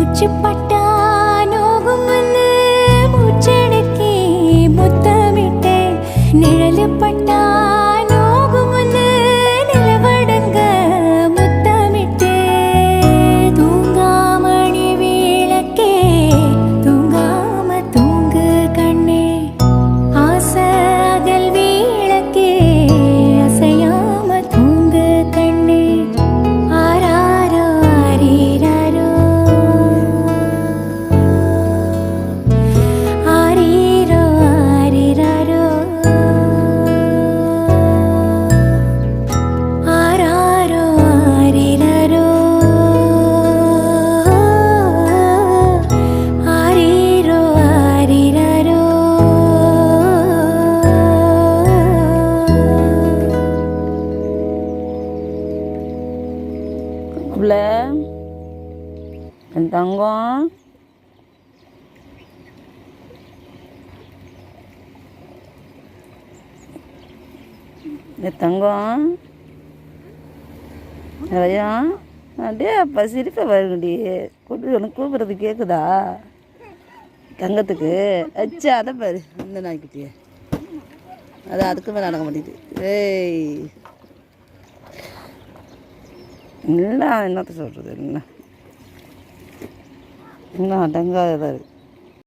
மூச்சுப்பட்டா நோகும் வந்து மூச்செடுக்கே முத்தமிட்டே நிழலு பட்டா நோகும் வந்து நிலவடங்க முத்தமிட்டே தூங்காமணி விளக்கே தூங்காம தூங்கு கண்ணே ஆசை அகல் விளக்கே அசையாம தூங்கு கண்ணே ஆராரோ ஆரீராரோ ஆரீரோ ஆரீராரோ ஆராரோ ஆரீராரோ ஆரீரோ ஆரீராரோ புள்ள என் தங்கம் என் தங்கம் ஐயா அப்படியே அப்பா சிரிப்பை வருங்கடி கூப்பிட்டு உனக்கு கூப்பிட்றது கேட்குதா தங்கத்துக்கு அச்சா அதை பாரு அந்த நாய்க்குட்டியே அது அதுக்கு மேலே நடக்க மாட்டேங்குது ஏய் இல்லை என்னத்த சொல்கிறது என்ன இன்னும் அடங்காததாக இருக்குது